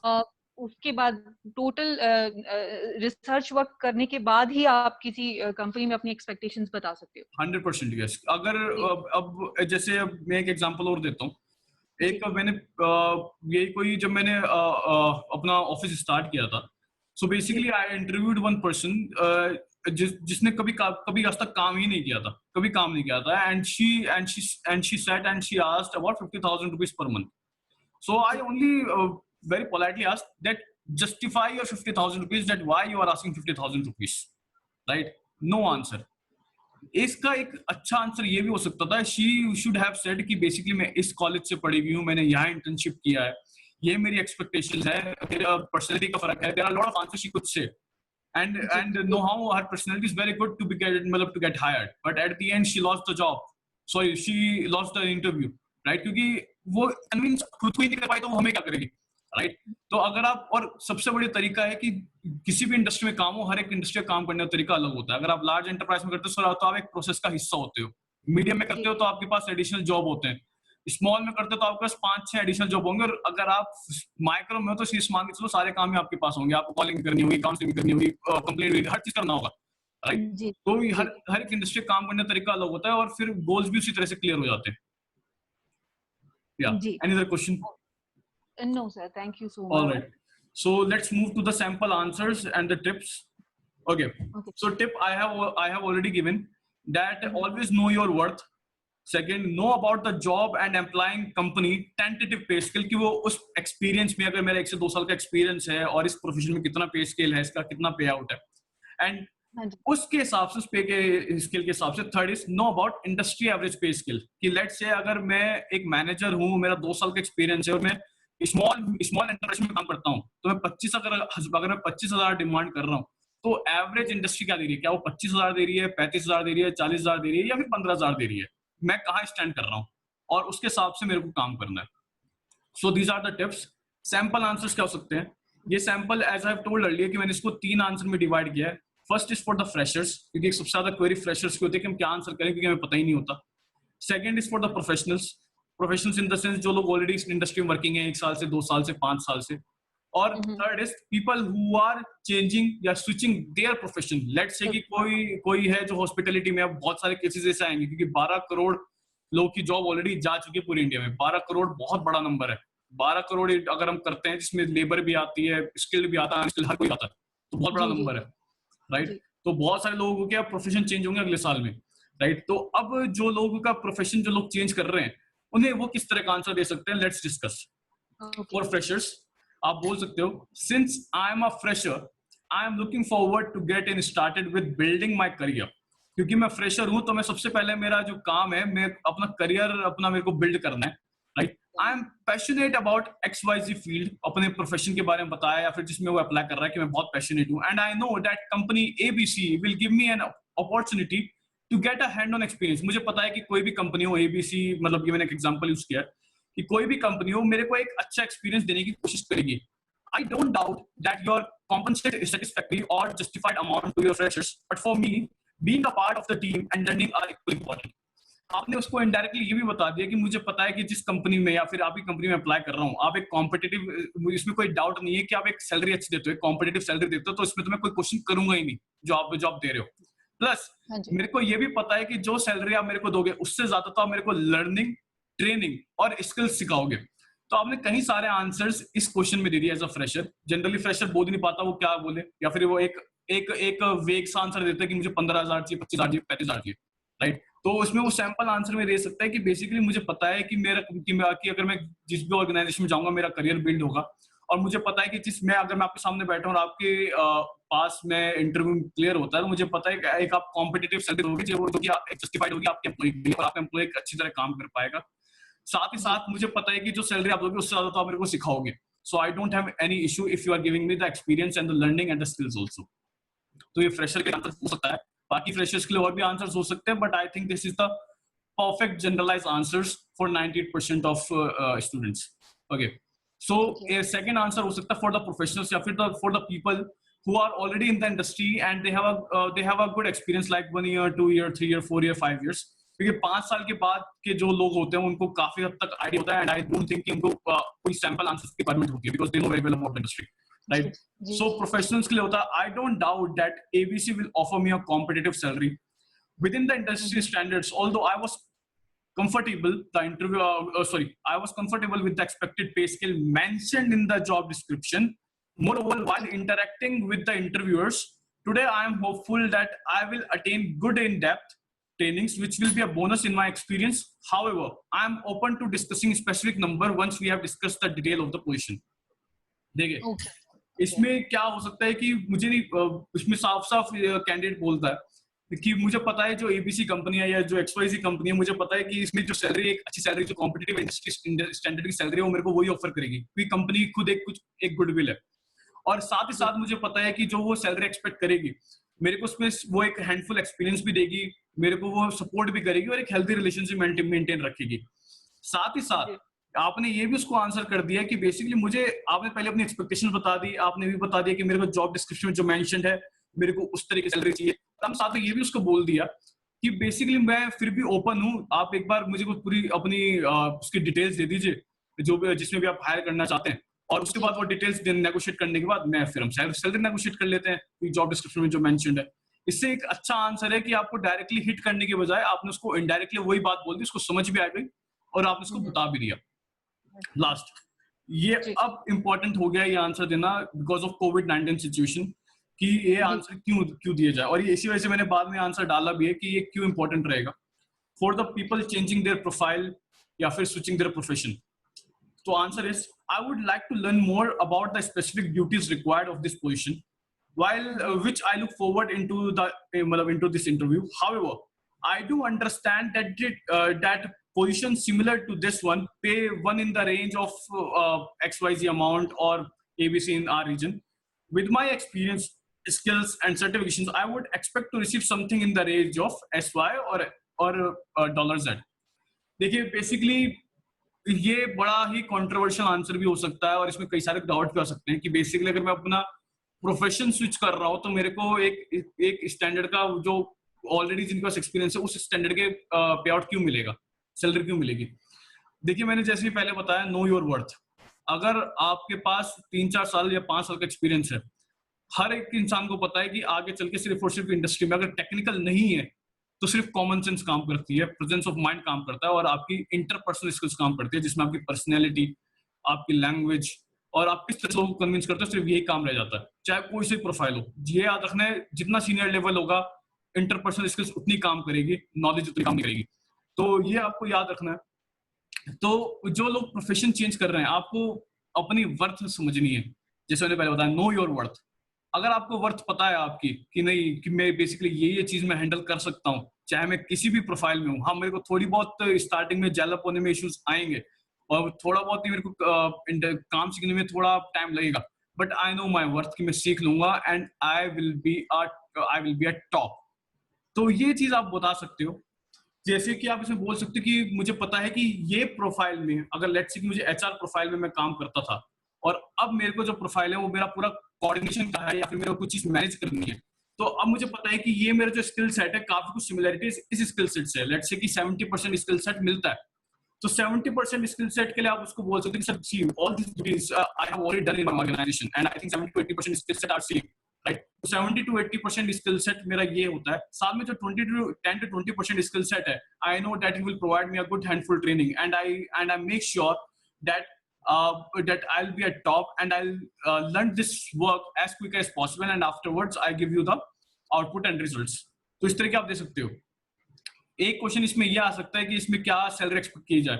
उसके बाद टोटल रिसर्च वर्क करने के बाद ही आप किसी कंपनी में अपनी एक्सपेक्टेशंस बता सकते हो। 100% यस। अगर जी अब जैसे अब मैं एक एग्जांपल और देता हूँ। एक जी मैंने यही कोई जब मैंने अपना ऑफिस स्टार्ट किया था, सो जी basically I interviewed one person जिसने कभी आज तक काम ही नहीं किया था, कभी काम नहीं किया था, and she said and she asked about 50,000 rupees पर मंथ। सो आई जी only very politely asked that justify your 50,000 rupees, that why you are asking 50,000 rupees, right? No ji answer. इसका एक अच्छा आंसर ये भी हो सकता था, शी शुड हैव सेड कि बेसिकली मैं इस कॉलेज से पढ़ी हुई हूँ, मैंने यहाँ इंटर्नशिप किया है, ये मेरी एक्सपेक्टेशन है, मेरा पर्सनैलिटी का फर्क है, there are lot of answers she could say, जी and know how her personality is very good to be to get hired, but at the end she lost the job, sorry she lost the interview, right? क्योंकि वो convince खुद को ही नहीं कर पाई तो वो हमें क्या करेगी, राइट? तो अगर आप, और सबसे बड़ी तरीका है कि किसी भी इंडस्ट्री में काम हो, हर एक इंडस्ट्री का काम करने का तरीका अलग होता है। अगर आप लार्ज एंटरप्राइज में करते हो तो आप एक प्रोसेस का हिस्सा होते हो, मीडियम में जी करते हो तो आपके पास एडिशनल जॉब होते हैं, स्मॉल में करते हो तो आपके पास 5-6 एडिशनल जॉब होंगे, और अगर आप माइक्रो में हो तो शीर्ष मान के चलो सारे काम ही आपके पास होंगे, आपको कॉलिंग करनी होगी, काउंसलिंग करनी होगी, कंप्लेंट, हर चीज करना होगा, राइट? जी तो जी हर हर एक इंडस्ट्री काम करने का तरीका अलग होता है, और फिर गोल्स भी उसी तरह से क्लियर हो जाते हैं। या जी। Any other question? No sir, thank you so All much. right. So let's move to the sample answers and the tips. Okay. Okay. So tip I have already given that always know your worth. Second, know about the job and applying company tentative pay scale कि वो उस experience में, अगर मेरा 1 से 2 साल का experience है और इस profession में कितना pay scale है, इसका कितना pay out है, and हाँ जी उसके हिसाब से, उस पे के स्किल के हिसाब से। Third is know about industry average पे स्किल कि लेट से अगर मैं एक मैनेजर हूँ, मेरा 2 साल का एक्सपीरियंस है और मैं स्मॉल स्मॉल एंटरप्राइज में काम करता हूँ, तो मैं 25 अगर मैं 25,000 डिमांड कर रहा हूँ, तो एवरेज इंडस्ट्री क्या दे रही है? क्या वो 25,000 दे रही है, 35,000 दे रही है, 40,000 दे रही है, या फिर 15,000 दे रही है? मैं कहाँ स्टैंड कर रहा हूँ, और उसके हिसाब से मेरे को काम करना है। So these are the tips. Sample answers क्या हो सकते हैं? ये sample as I have told earlier कि मैंने इसको 3 आंसर में डिवाइड किया है। First is for the freshers, क्योंकि सबसे ज्यादा क्वेरी फ्रेशर्स की होती है कि हम क्या आंसर करें, क्योंकि हमें पता ही नहीं होता। Second is for the professionals, professionals in the sense जो लोग ऑलरेडी इस इंडस्ट्री में वर्किंग है 1 साल से, 2 साल से, 5 साल से। और third is people who are changing या switching their profession. Let's say कि कोई है जो हॉस्पिटैलिटी में, अब बहुत सारे केसेस ऐसे आएंगे क्योंकि 12 करोड़ लोग की जॉब ऑलरेडी जा चुकी है पूरे इंडिया में। 12 करोड़ बहुत बड़ा नंबर है। 12 करोड़ अगर हम करते हैं जिसमें लेबर भी आती है, स्किल्ड भी आता है, अनस्किल्ड हर कोई आता है, तो बहुत बड़ा जी जी नंबर है, राइट? जी तो बहुत सारे लोगों को क्या प्रोफेशन चेंज होंगे अगले साल में, राइट? तो अब जो लोगों का प्रोफेशन जो लोग चेंज कर रहे हैं, उन्हें वो किस तरह का आंसर दे सकते हैं, let's discuss. Okay. For freshers आप बोल सकते हो, since I am a fresher I am looking forward to get in started with building my career. क्योंकि मैं फ्रेशर हूं तो मैं सबसे पहले, मेरा जो काम है, मैं अपना करियर अपना मेरे को बिल्ड करना है, right? I am passionate about XYZ field, अपने प्रोफेशन के बारे में बताया या फिर जिसमें वो अप्लाई कर रहा है कि मैं बहुत पैशनेट हूं, and I know that company ABC will give me an opportunity to get a hand on experience. मुझे पता है कि कोई भी कंपनी हो, ABC मतलब ये मैंने एक एग्जांपल यूज किया कि कोई भी कंपनी हो मेरे को एक अच्छा एक्सपीरियंस देने की कोशिश करेगी। I don't doubt that your compensation is satisfactory or justified amount to your freshers, but for me, being a part of the team and learning are equally important. आपने उसको इनडायरेक्टली ये भी बता दिया कि मुझे पता है कि जिस कंपनी में या फिर आपकी कंपनी में अप्लाई कर रहा हूँ, आप एक कॉम्पिटिटिव, इसमें कोई डाउट नहीं है कि आप एक सैलरी अच्छी देते हो, एक कॉम्पिटिटिव सैलरी देते हो, तो इसमें तो मैं कोई क्वेश्चन करूंगा ही नहीं जो आप जॉब दे रहे हो। प्लस हाँ जी। मेरे को ये भी पता है कि जो सैलरी आप मेरे को दोगे उससे ज्यादा तो आप मेरे को लर्निंग, ट्रेनिंग और स्किल्स सिखाओगे। तो आपने कहीं सारे आंसर्स इस क्वेश्चन में दे दिया as a fresher. Generally fresher बोल ही नहीं पाता वो क्या बोले, या फिर वो एक एक एक वेग सा आंसर देता है कि मुझे 15,000 चाहिए, 25,000 चाहिए, 35,000 चाहिए, राइट। तो उसमें वो सैंपल आंसर में दे सकता है कि बेसिकली मुझे पता है कि कि अगर मैं जिस भी ऑर्गेनाइजेशन में जाऊंगा मेरा करियर बिल्ड होगा, और मुझे पता है कि अगर मैं आपके सामने बैठा हूँ और आपके पास में इंटरव्यू क्लियर होता है, तो मुझे पता है कि एक आप कॉम्पिटिटिव सैलरी होगी जो कि जस्टिफाइड होगी आपके एम्प्लॉय के लिए, और आपका एम्प्लॉय अच्छी तरह काम कर पाएगा। साथ ही जी। साथ मुझे पता है कि जो सैलरी आप दोगे उससे ज्यादा तो आप मेरे को सिखाओगे। So I don't have any issue if you are giving me the experience and the learning and the skills also. तो ये फ्रेशर के आंसर हो सकता है। बाकी फ्रेशर्स के लिए और भी आंसर्स हो सकते हैं, but I think this is the perfect generalized answers for 98% of students. Okay, so Okay. a second answer हो सकता है for the professionals या फिर for the people who are already in the industry and they have a good experience like 1 year, 2 year, 3 year, 4 year, 5 years. क्योंकि 5 साल के बाद के जो लोग होते हैं उनको काफी हद तक आइडिया होता है, एंड आई डोंट थिंक कि उनको कोई सैंपल आंसर्स की रिक्वायरमेंट होती है, because they know very well about the industry, जी। राइट। जी। सो प्रोफेशनल्स के लिए होता है, I don't doubt that ABC will offer me a competitive salary within the industry standards. Although I was comfortable, I was comfortable with the expected pay scale mentioned in the job description. Moreover, while interacting with the interviewers today, I am hopeful that I will attain good in-depth trainings, which will be a bonus in my experience. However, I am open to discussing specific number once we have discussed the detail of the position. देखिए, okay. Okay. इसमें क्या हो सकता है कि मुझे नहीं, इसमें साफ साफ कैंडिडेट बोलता है कि मुझे पता है जो एबीसी कंपनी है या जो एक्सवाईजी कंपनी है, मुझे पता है कि इसमें जो सैलरी, एक अच्छी सैलरी, जो कॉम्पिटिटिव इंडस्ट्री स्टैंडर्ड की सैलरी है, वो मेरे को वही ऑफर करेगी, क्योंकि कंपनी खुद एक गुडविल है। और साथ ही जी। साथ मुझे पता है कि जो वो सैलरी एक्सपेक्ट करेगी, मेरे को उसमें वो एक हैंडफुल एक्सपीरियंस भी देगी, मेरे को वो सपोर्ट भी करेगी और एक हेल्थी रिलेशनशिप मेंटेन रखेगी। साथ ही साथ जी। आपने ये भी उसको आंसर कर दिया कि बेसिकली मुझे, आपने पहले अपनी एक्सपेक्टेशन बता दी, आपने भी बता दिया कि मेरे को जॉब डिस्क्रिप्शन में जो मेंशन्ड है मेरे को उस तरीके की सैलरी चाहिए। हम साथ में ये भी उसको बोल दिया कि बेसिकली मैं फिर भी ओपन हूँ, आप एक बार मुझे को पूरी अपनी उसकी डिटेल्स दे दीजिए, जो भी जिसमें भी आप हायर करना चाहते हैं, और उसके जी। बाद वो डिटेल्स नेगोशिएट करने के बाद फिर हम सैलरी नेगोशिएट कर लेते हैं जॉब डिस्क्रिप्शन में जो मेंशन्ड है। इससे एक अच्छा आंसर है कि आपको डायरेक्टली हिट करने के बजाय आपने उसको इनडायरेक्टली वही बात बोल दी, उसको समझ भी आ गई और आपने उसको बता भी दिया। लास्ट, ये जी। अब इंपॉर्टेंट हो गया ये आंसर देना बिकॉज ऑफ कोविड-19 सिचुएशन, कि ये जी। आंसर क्यों दिया जाए, और ये इसी वजह से मैंने बाद में आंसर डाला भी है कि ये क्यों इंपॉर्टेंट रहेगा for the people changing their profile या फिर स्विचिंग देयर प्रोफेशन। तो answer is, I would like to learn more about the specific duties required of this position, while which I look forward into this interview. However, I do understand that positions similar to this one pay one in the range of XYZ amount or ABC in our region. With my experience, skills, and certifications, I would expect to receive something in the range of SY or $Z. देखिए, basically ये बड़ा ही controversial answer भी हो सकता है और इसमें कई सारे डाउट भी आ सकते हैं कि बेसिकली अगर मैं अपना प्रोफेशन स्विच कर रहा हूं तो मेरे को एक स्टैंडर्ड का जो ऑलरेडी जिनके पास एक्सपीरियंस है उस स्टैंडर्ड के पे आउट क्यों मिलेगा, सैलरी क्यों मिलेगी। देखिए, मैंने जैसे ही पहले बताया, नो योर वर्थ। अगर आपके पास 3-4 साल या 5 साल का एक्सपीरियंस है, हर एक इंसान को पता है कि आगे चल के सिर्फ और सिर्फ इंडस्ट्री में अगर टेक्निकल नहीं है तो सिर्फ कॉमन सेंस काम करती है, प्रेजेंस ऑफ माइंड काम करता है और आपकी इंटरपर्सनल स्किल्स काम करती है, जिसमें आपकी पर्सनैलिटी, आपकी लैंग्वेज और आप किस तरह से लोगों को कन्विंस करते हो, सिर्फ यही काम रह जाता है, चाहे कोई सी प्रोफाइल हो। ये याद रखना है, जितना सीनियर लेवल होगा इंटरपर्सनल स्किल्स उतनी काम करेगी, नॉलेज उतनी काम नहीं करेगी। तो ये आपको याद रखना है। तो जो लोग प्रोफेशन चेंज कर रहे हैं, आपको अपनी वर्थ समझनी है। जैसे मैंने पहले बताया, नो योर वर्थ। अगर आपको वर्थ पता है आपकी कि नहीं, कि मैं बेसिकली ये चीज मैं हैंडल कर सकता हूँ, चाहे मैं किसी भी प्रोफाइल में हूँ। हाँ, मेरे को थोड़ी बहुत स्टार्टिंग में डेवलप होने में इश्यूज आएंगे और थोड़ा बहुत ही मेरे को काम सीखने में थोड़ा टाइम लगेगा, but I know my worth कि मैं सीख लूंगा and I will be a top. तो ये चीज आप बता सकते हो। जैसे कि आप इसमें बोल सकते हो कि मुझे पता है कि ये प्रोफाइल में, अगर लेट्स से कि मुझे एचआर प्रोफाइल में मैं काम करता था और अब मेरे को जो प्रोफाइल है वो मेरा पूरा कोऑर्डिनेशन का है या फिर मेरे को कुछ चीज मैनेज करनी है, तो अब मुझे पता है कि ये मेरा जो स्किल सेट है काफी कुछ सिमिलरिटीज इस स्किल सेट से, लेट्स से कि 70% स्किल सेट मिलता है, तो 70% स्किल सेट के लिए आप उसको बोल सकते हैं कि sir see all this duties I have already done in my organization and I think 70 to 80% skill set are same, right. तो 70 to 80% स्किल सेट मेरा ये होता है। साथ में जो 10 to 20% स्किल सेट है, आई know that you will provide me a good handful training and I make sure that that I'll be at top and I'll learn this work as quick as possible and afterwards I give you the output and results। तो इस तरह के आप दे सकते हो। एक question इसमें यह आ सकता है कि इसमें क्या सैलरी एक्सपेक्ट की जाए।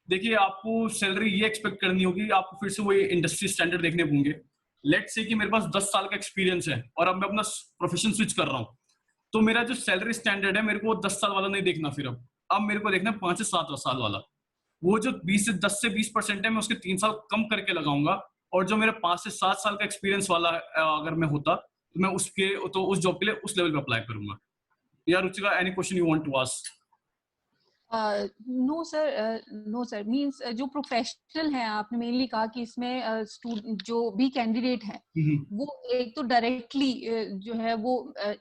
देखिए आपको सैलरी ये एक्सपेक्ट करनी होगी, आपको फिर से वो इंडस्ट्री स्टैंडर्ड देखने होंगे। लेट्स से कि मेरे पास 10 साल का एक्सपीरियंस है और अब मैं अपना प्रोफेशन स्विच कर रहा हूँ, तो मेरा जो सैलरी स्टैंडर्ड है मेरे को 10 साल वाला नहीं देखना, फिर अब मेरे को देखना 5 से 7 साल वाला। वो जो 10 से 20% है मैं उसके 3 साल कम करके लगाऊंगा, और जो मेरा 5 से 7 साल का एक्सपीरियंस वाला अगर मैं होता तो मैं उस जॉब के लिए उस लेवल पे अप्लाई करूंगा। यार Ruchika, any question you want to ask? No sir, no sir, means जो प्रोफेशनल है, आपने मेनली कहा कि इसमें स्टूडेंट जो भी कैंडिडेट है वो एक तो डायरेक्टली जो है वो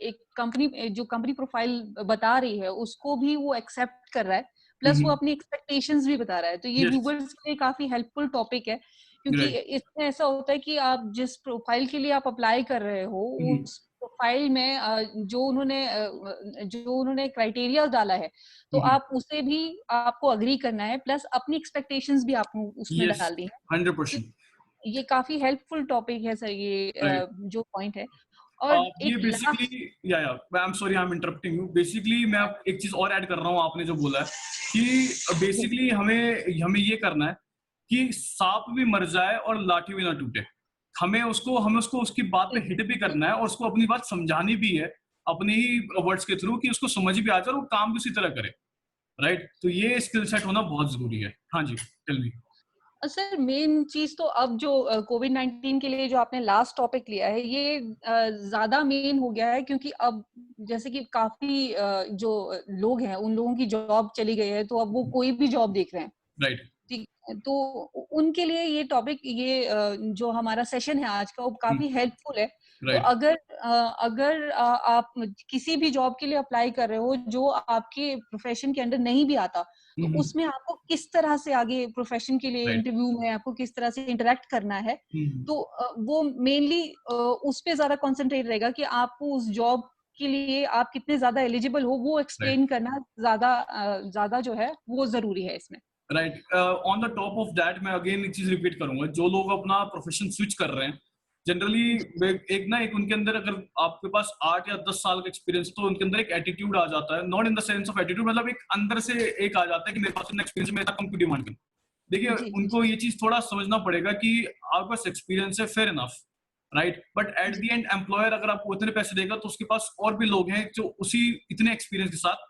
एक कंपनी जो कंपनी प्रोफाइल बता रही है उसको भी वो एक्सेप्ट कर रहा है, प्लस वो अपनी एक्सपेक्टेशंस भी बता रहा है। तो ये व्यूवर्स के लिए काफी हेल्पफुल टॉपिक है, क्योंकि इसमें ऐसा होता है कि आप जिस प्रोफाइल के लिए आप अप्लाई कर रहे हो उस प्रोफाइल में जो उन्होंने क्राइटेरिया डाला है, तो आप उसे भी आपको अग्री करना है, प्लस अपनी एक्सपेक्टेशंस भी आपको उसमें डालनी है। 100%। ये काफी हेल्पफुल टॉपिक है सर, ये जो पॉइंट है। और ये एक बेसिकली या I am sorry, I am interrupting you. Basically मैं एक चीज और ऐड कर रहा हूँ, आपने जो बोला है कि बेसिकली हमें ये करना है कि सांप भी मर जाए और लाठी भी ना टूटे। हमें उसको उसकी बात पे हिट भी करना है और उसको अपनी बात समझानी भी है अपने ही वर्ड्स के थ्रू, कि उसको समझ भी आ जाए और वो काम भी उसी तरह करे, राइट। तो ये स्किल सेट होना बहुत जरूरी है। हाँ जी, टेल मी। सर मेन चीज तो अब जो कोविड-19 के लिए जो आपने लास्ट टॉपिक लिया है ये ज्यादा मेन हो गया है, क्योंकि अब जैसे कि काफी जो लोग हैं उन लोगों की जॉब चली गई है, तो अब वो कोई भी जॉब देख रहे हैं, राइट। ठीक। तो उनके लिए ये टॉपिक, ये जो हमारा सेशन है आज का, वो काफी हेल्पफुल है। तो अगर आप किसी भी जॉब के लिए अप्लाई कर रहे हो जो आपके प्रोफेशन के अंडर नहीं भी आता, तो उसमें आपको किस तरह से आगे प्रोफेशन के लिए इंटरव्यू में आपको किस तरह से इंटरेक्ट करना है, तो वो मेनली उस पे ज्यादा कॉन्सेंट्रेट रहेगा कि आपको उस जॉब के लिए आप कितने ज्यादा एलिजिबल हो, वो एक्सप्लेन करना ज्यादा जो है वो जरूरी है इसमें। Right. On the top of that मैं अगेन एक चीज रिपीट करूंगा, जो लोग अपना प्रोफेशन स्विच कर रहे हैं जनरली एक उनके अंदर, अगर आपके पास 8 या 10 साल का एक्सपीरियंस, तो उनके अंदर एक एटीट्यूड आ जाता है, not in the sense of attitude, मतलब एक अंदर से एक आ जाता है कि मेरे पास इतना एक्सपीरियंस, मैं इतना कम क्यों डिमांड करूं। देखिए उनको ये चीज थोड़ा समझना पड़ेगा कि आपके पास एक्सपीरियंस है, fair enough, right, but at the end employer अगर आपको उतने पैसे देगा तो उसके पास और भी लोग हैं जो उसी इतने एक्सपीरियंस के साथ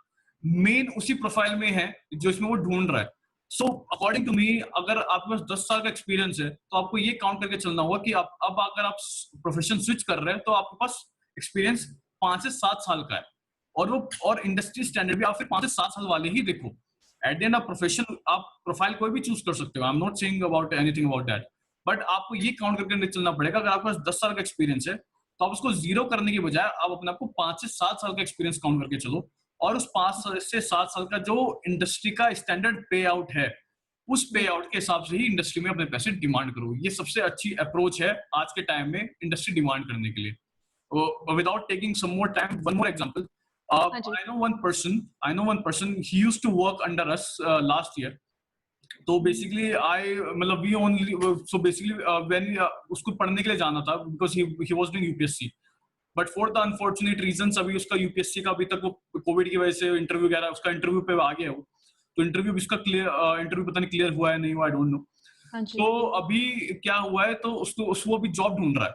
मेन उसी प्रोफाइल में है जो इसमें वो ढूंढ रहा है। सो अकॉर्डिंग टू मी, अगर आपके पास 10 साल का एक्सपीरियंस है तो आपको ये काउंट करके चलना होगा कि अब अगर आप प्रोफेशन स्विच कर रहे हैं तो आपके पास एक्सपीरियंस 5 से 7 साल का है, और इंडस्ट्री स्टैंडर्ड भी आप फिर 5 से 7 साल वाले ही देखो। At the end of profession आप प्रोफाइल कोई भी चूज कर सकते हो, I am not saying about anything about that, but आपको ये काउंट करके चलना पड़ेगा। अगर आपके पास 10 साल का एक्सपीरियंस है तो आप उसको जीरो करने की बजाय आप अपने आपको 5 से 7 साल का एक्सपीरियंस काउंट करके चलो, और उस 5 से 7 साल का जो इंडस्ट्री का स्टैंडर्ड पे आउट है उस पे आउट के हिसाब से ही इंडस्ट्री में अपने पैसे डिमांड करो। ये सबसे अच्छी अप्रोच है आज के टाइम में इंडस्ट्री डिमांड करने के लिए। Without taking some more time, one more example, I know one person, he used to work under us last year. तो बेसिकली मतलब we only, so basically when उसको पढ़ने के लिए जाना था, because he was doing UPSC, but for the unfortunate reasons अभी उसका यूपीएससी का अभी तक वो कोविड की वजह से इंटरव्यू वगैरह, उसका इंटरव्यू पे आ गया वो, तो इंटरव्यू भी उसका इंटरव्यू पता नहीं क्लियर हुआ है नहीं हुआ, आई डोंट नो। तो अभी क्या हुआ है, तो उसको अभी जॉब ढूंढ रहा है।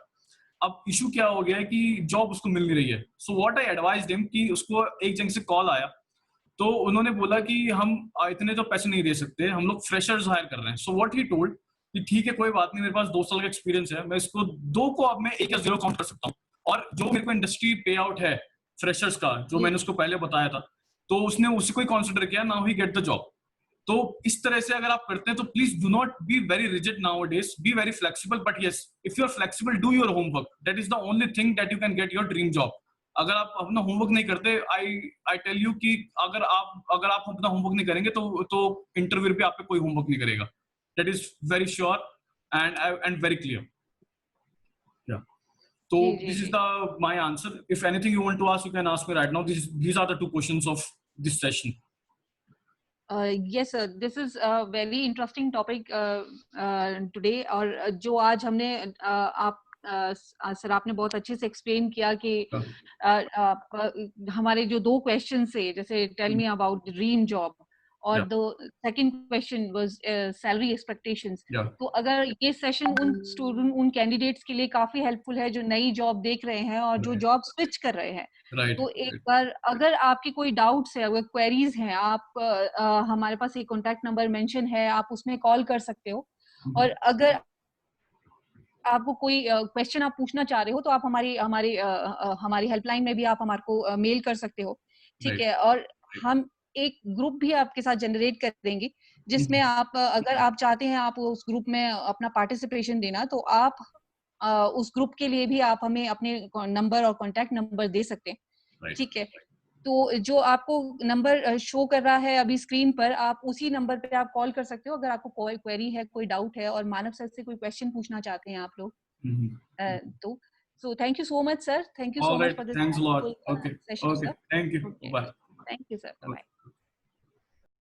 अब इशू क्या हो गया है कि जॉब उसको मिल नहीं रही है। So what I advised him कि उसको एक जगह से कॉल आया, तो उन्होंने बोला कि हम इतने तो पैसे नहीं दे सकते, हम लोग फ्रेशर्स हायर कर रहे हैं। सो व्हाट ही टोल्ड कि ठीक है कोई बात नहीं, मेरे पास 2 साल का एक्सपीरियंस है, मैं इसको 2 को अब मैं 1 या 0 काउंट कर सकता हूँ, और जो मेरे को इंडस्ट्री पे आउट है फ्रेशर्स का जो मैंने उसको पहले बताया था, तो उसने उसी को ही कंसिडर किया, now he get the job. तो इस तरह से अगर आप करते हैं तो please do not be very rigid nowadays, be very flexible, but yes if you are flexible do your homework, that is the only thing that you can get your dream job. अगर आप अपना homework नहीं करते, I tell you कि अगर आप अपना homework नहीं करेंगे तो इंटरव्यू पे आप पे कोई होमवर्क नहीं करेगा. That is very sure and very clear. या so जी जी this is जी. the my answer. If anything you want to ask, you can ask me right now. These are the two questions of this session. Yes sir, this is a very interesting topic today. और जो आज हमने आप sir आपने बहुत अच्छे से explain किया कि हमारे जो दो क्वेश्चन थे, जैसे tell me about dream job और Yeah. The second question was salary expectations. Yeah. तो अगर ये सेशन उन कैंडिडेट्स के लिए काफी हेल्पफुल है जो नई जॉब देख रहे हैं और जो Right. जॉब स्विच कर रहे हैं, Right. तो एक बार अगर आपकी कोई डाउट्स है, अगर क्वेरीज हैं, आप हमारे पास एक कॉन्टैक्ट नंबर मेंशन है, आप उसमें कॉल कर सकते हो. और अगर आपको कोई क्वेश्चन आप पूछना चाह रहे हो तो आप हमारी हेल्पलाइन में भी आप हमारे को मेल कर सकते हो. ठीक Right. है. और हम एक ग्रुप भी आपके साथ जनरेट कर देंगे जिसमें आप अगर आप चाहते हैं आप उस ग्रुप में अपना पार्टिसिपेशन देना, तो आप उस ग्रुप के लिए भी आप हमें अपने नंबर और कॉन्टैक्ट नंबर दे सकते हैं. Right. ठीक है. तो जो आपको नंबर शो कर रहा है अभी स्क्रीन पर, आप उसी नंबर पे आप कॉल कर सकते हो अगर आपको कोई क्वेरी है, कोई डाउट है और मानव सर से कोई क्वेश्चन पूछना चाहते हैं आप लोग. तो so thank you so much sir, thank you so All much right. for this Thanks a lot. wonderful Okay. session Okay. sir. Thank you. Okay, Bye. thank you sir, bye Okay. bye.